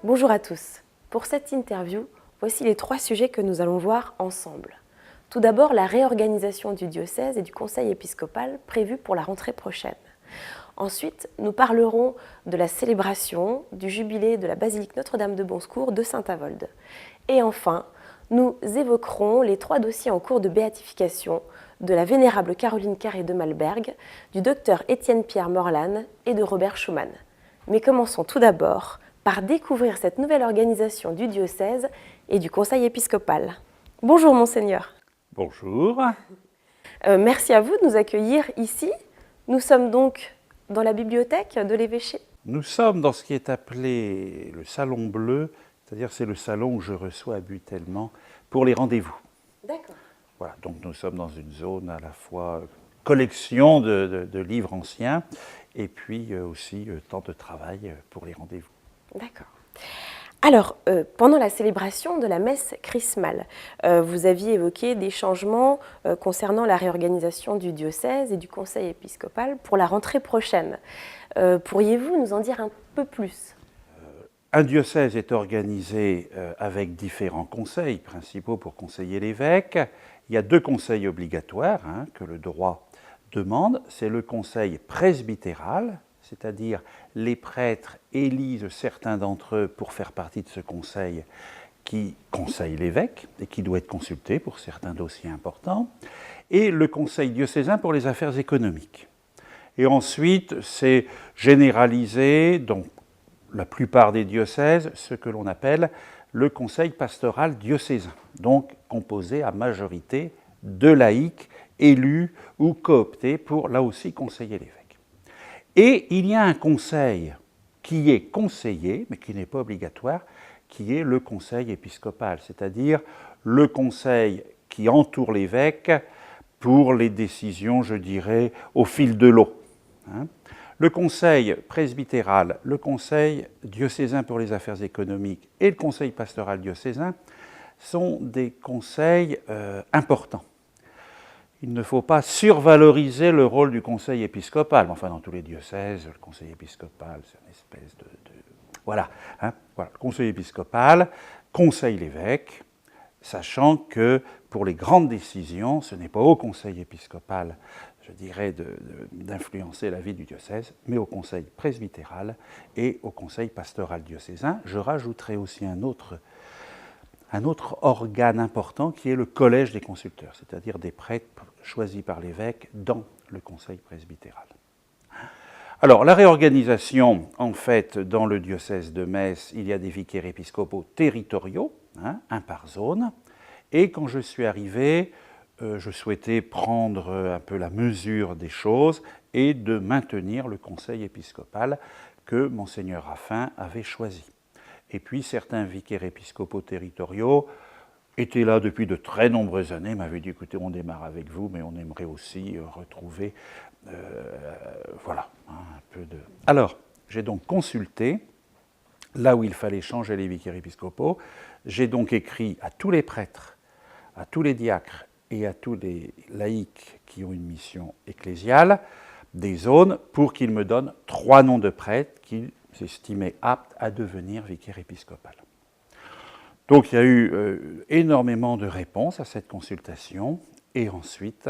Bonjour à tous. Pour cette interview, voici les 3 sujets que nous allons voir ensemble. Tout d'abord, la réorganisation du diocèse et du conseil épiscopal prévue pour la rentrée prochaine. Ensuite, nous parlerons de la célébration du jubilé de la basilique Notre-Dame de Bonsecours de Saint-Avold. Et enfin, nous évoquerons les 3 dossiers en cours de béatification de la vénérable Caroline Carré de Malberg, du docteur Étienne-Pierre Morlan et de Robert Schumann. Mais commençons tout d'abord par découvrir cette nouvelle organisation du diocèse et du conseil épiscopal. Bonjour Monseigneur. Bonjour. Merci à vous de nous accueillir ici. Nous sommes donc dans la bibliothèque de l'évêché. Nous sommes dans ce qui est appelé le salon bleu, c'est-à-dire c'est le salon où je reçois habituellement pour les rendez-vous. D'accord. Voilà, donc nous sommes dans une zone à la fois collection de livres anciens et puis aussi temps de travail pour les rendez-vous. D'accord. Alors, pendant la célébration de la messe chrismale, vous aviez évoqué des changements concernant la réorganisation du diocèse et du conseil épiscopal pour la rentrée prochaine. Pourriez-vous nous en dire un peu plus ? Un diocèse est organisé avec différents conseils principaux pour conseiller l'évêque. Il y a 2 conseils obligatoires que le droit demande. C'est le conseil presbytéral, c'est-à-dire les prêtres élisent certains d'entre eux pour faire partie de ce conseil qui conseille l'évêque et qui doit être consulté pour certains dossiers importants, et le conseil diocésain pour les affaires économiques. Et ensuite, c'est généralisé, donc la plupart des diocèses, ce que l'on appelle le conseil pastoral diocésain, donc composé à majorité de laïcs élus ou cooptés pour, là aussi, conseiller l'évêque. Et il y a un conseil qui est conseillé, mais qui n'est pas obligatoire, qui est le conseil épiscopal, c'est-à-dire le conseil qui entoure l'évêque pour les décisions, je dirais, au fil de l'eau. Le conseil presbytéral, le conseil diocésain pour les affaires économiques et le conseil pastoral diocésain sont des conseils importants. Il ne faut pas survaloriser le rôle du conseil épiscopal. Enfin, dans tous les diocèses, le conseil épiscopal, c'est une espèce de... Voilà, voilà. Le conseil épiscopal conseille l'évêque, sachant que pour les grandes décisions, ce n'est pas au conseil épiscopal, je dirais, d'influencer la vie du diocèse, mais au conseil presbytéral et au conseil pastoral diocésain. Je rajouterai aussi un autre organe important qui est le collège des consulteurs, c'est-à-dire des prêtres choisis par l'évêque dans le conseil presbytéral. Alors, la réorganisation, en fait, dans le diocèse de Metz, il y a des vicaires épiscopaux territoriaux, un par zone, et quand je suis arrivé, je souhaitais prendre un peu la mesure des choses et de maintenir le conseil épiscopal que Monseigneur Raffin avait choisi. Et puis certains vicaires épiscopaux territoriaux étaient là depuis de très nombreuses années, m'avaient dit, écoutez, on démarre avec vous, mais on aimerait aussi retrouver, voilà, un peu de... Alors, j'ai donc consulté, là où il fallait changer les vicaires épiscopaux, j'ai donc écrit à tous les prêtres, à tous les diacres et à tous les laïcs qui ont une mission ecclésiale, des zones, pour qu'ils me donnent 3 noms de prêtres qu'ils estimaient aptes à devenir vicaire épiscopal. Donc il y a eu énormément de réponses à cette consultation, et ensuite,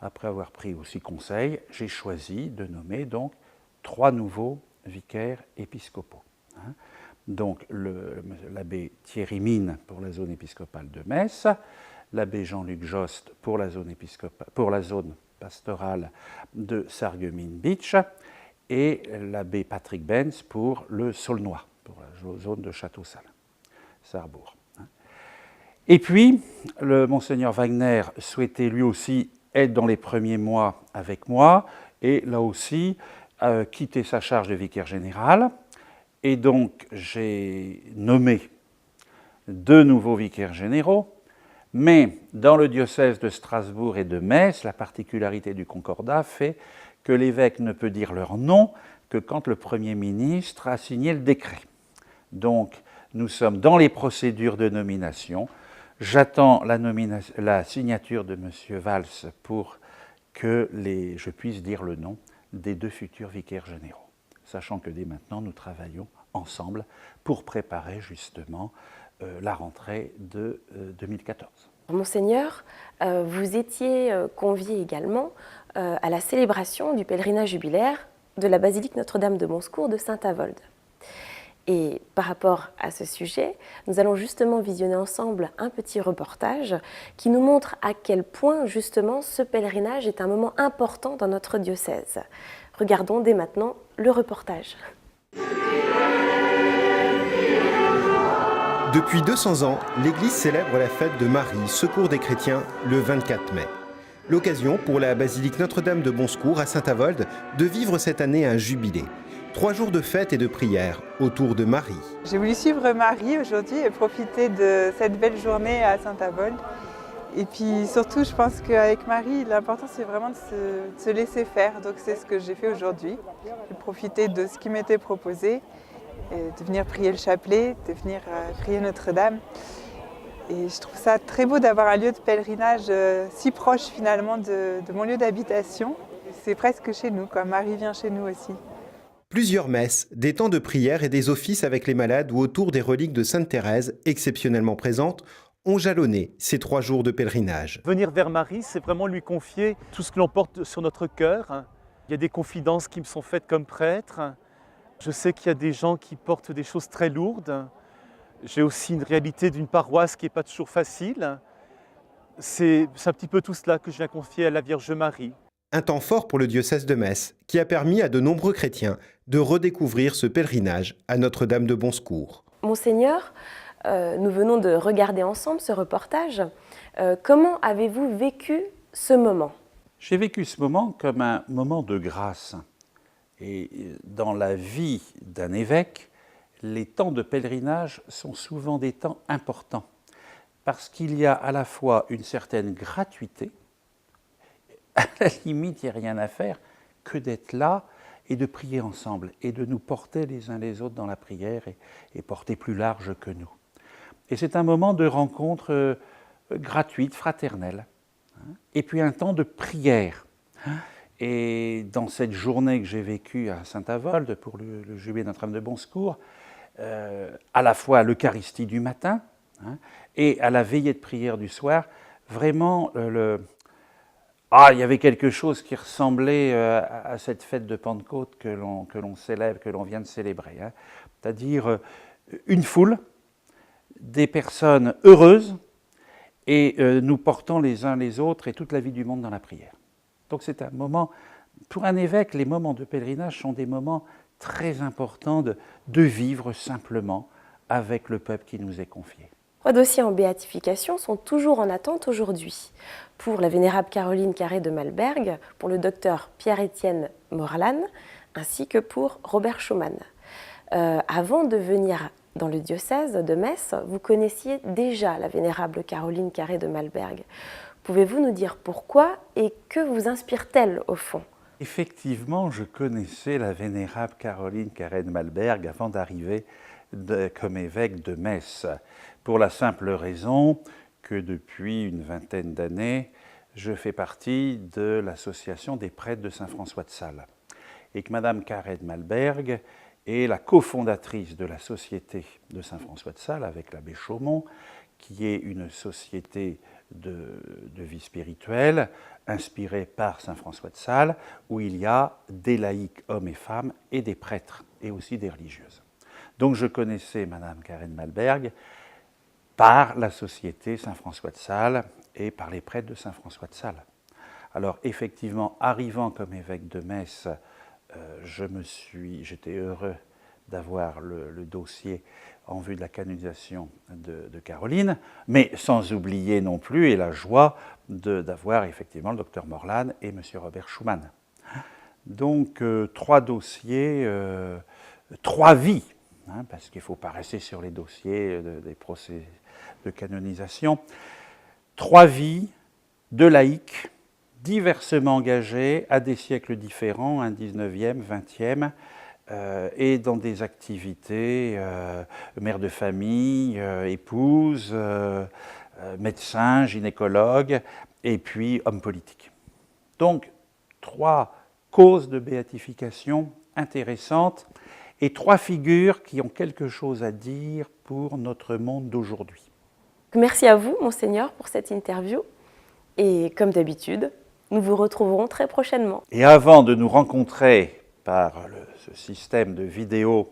après avoir pris aussi conseil, j'ai choisi de nommer donc 3 nouveaux vicaires épiscopaux. Donc l'abbé Thierry Mine pour la zone épiscopale de Metz, l'abbé Jean-Luc Jost pour la zone pastorale de Sarreguemines-Bitche, et l'abbé Patrick Benz pour le Saulnois, pour la zone de Château-Salins, Sarrebourg. Et puis, le Monseigneur Wagner souhaitait lui aussi être dans les premiers mois avec moi, et là aussi, quitter sa charge de vicaire général. Et donc, j'ai nommé 2 nouveaux vicaires généraux, mais dans le diocèse de Strasbourg et de Metz, la particularité du concordat fait que l'évêque ne peut dire leur nom que quand le Premier ministre a signé le décret. Donc, nous sommes dans les procédures de nomination. J'attends la signature de M. Valls pour que je puisse dire le nom des 2 futurs vicaires généraux, sachant que dès maintenant, nous travaillons ensemble pour préparer justement la rentrée de 2014. Monseigneur, vous étiez convié également à la célébration du pèlerinage jubilaire de la basilique Notre-Dame de Bonsecours de Saint-Avold. Et par rapport à ce sujet, nous allons justement visionner ensemble un petit reportage qui nous montre à quel point justement ce pèlerinage est un moment important dans notre diocèse. Regardons dès maintenant le reportage. Depuis 200 ans, l'Église célèbre la fête de Marie, secours des chrétiens, le 24 mai. L'occasion pour la basilique Notre-Dame de Bonsecours à Saint-Avold de vivre cette année un jubilé. 3 jours de fête et de prière autour de Marie. J'ai voulu suivre Marie aujourd'hui et profiter de cette belle journée à Saint-Avold. Et puis surtout, je pense qu'avec Marie, l'important c'est vraiment de se laisser faire. Donc c'est ce que j'ai fait aujourd'hui. J'ai profité de ce qui m'était proposé, de venir prier le chapelet, de venir prier Notre-Dame. Et je trouve ça très beau d'avoir un lieu de pèlerinage si proche finalement de mon lieu d'habitation. C'est presque chez nous, quoi. Marie vient chez nous aussi. Plusieurs messes, des temps de prière et des offices avec les malades ou autour des reliques de Sainte Thérèse, exceptionnellement présentes, ont jalonné ces 3 jours de pèlerinage. Venir vers Marie, c'est vraiment lui confier tout ce que l'on porte sur notre cœur. Il y a des confidences qui me sont faites comme prêtre. Je sais qu'il y a des gens qui portent des choses très lourdes. J'ai aussi une réalité d'une paroisse qui n'est pas toujours facile. C'est un petit peu tout cela que je viens confier à la Vierge Marie. Un temps fort pour le diocèse de Metz, qui a permis à de nombreux chrétiens de redécouvrir ce pèlerinage à Notre-Dame de Bonsecours. Monseigneur, nous venons de regarder ensemble ce reportage. Comment avez-vous vécu ce moment? J'ai vécu ce moment comme un moment de grâce. Et dans la vie d'un évêque, les temps de pèlerinage sont souvent des temps importants, parce qu'il y a à la fois une certaine gratuité, à la limite, il n'y a rien à faire que d'être là et de prier ensemble et de nous porter les uns les autres dans la prière et porter plus large que nous. Et c'est un moment de rencontre gratuite, fraternelle, et puis un temps de prière. Et dans cette journée que j'ai vécue à Saint-Avold pour le jubilé Notre-Dame de Bonsecours, à la fois à l'Eucharistie du matin et à la veillée de prière du soir, vraiment il y avait quelque chose qui ressemblait à cette fête de Pentecôte que l'on célèbre, que l'on vient de célébrer. C'est-à-dire une foule, des personnes heureuses et nous portant les uns les autres et toute la vie du monde dans la prière. Donc c'est un moment, pour un évêque, les moments de pèlerinage sont des moments très importants de vivre simplement avec le peuple qui nous est confié. 3 dossiers en béatification sont toujours en attente aujourd'hui. Pour la vénérable Caroline Carré de Malberg, pour le docteur Pierre-Étienne Morlan, ainsi que pour Robert Schumann. Avant de venir dans le diocèse de Metz, vous connaissiez déjà la vénérable Caroline Carré de Malberg. Pouvez-vous nous dire pourquoi et que vous inspire-t-elle au fond? Effectivement, je connaissais la vénérable Caroline Carré de Malberg avant d'arriver comme évêque de Metz, pour la simple raison que depuis une vingtaine d'années, je fais partie de l'association des prêtres de Saint-François de Sales, et que Madame Carré de Malberg est la cofondatrice de la Société de Saint-François de Sales avec l'abbé Chaumont, qui est une société de vie spirituelle inspirée par Saint-François de Sales, où il y a des laïcs, hommes et femmes, et des prêtres, et aussi des religieuses. Donc je connaissais Madame Carré de Malberg par la Société Saint-François de Sales et par les prêtres de Saint-François de Sales. Alors effectivement, arrivant comme évêque de Metz, j'étais heureux d'avoir le dossier en vue de la canonisation de Caroline, mais sans oublier non plus, et la joie d'avoir effectivement le docteur Morlan et M. Robert Schumann. Donc 3 dossiers, 3 vies, parce qu'il ne faut pas rester sur les dossiers des procès de canonisation. 3 vies de laïcs diversement engagés à des siècles différents, un 19e, 20e, et dans des activités, mère de famille, épouse, médecin, gynécologue, et puis homme politique. Donc 3 causes de béatification intéressantes. et 3 figures qui ont quelque chose à dire pour notre monde d'aujourd'hui. Merci à vous, Monseigneur, pour cette interview. Et comme d'habitude, nous vous retrouverons très prochainement. Et avant de nous rencontrer par ce système de vidéo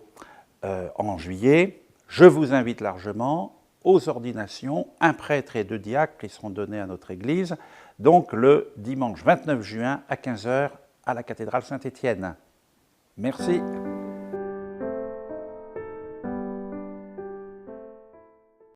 en juillet, je vous invite largement aux ordinations, un prêtre et 2 diacres qui seront donnés à notre Église, donc le dimanche 29 juin à 15 h à la cathédrale Saint-Étienne. Merci.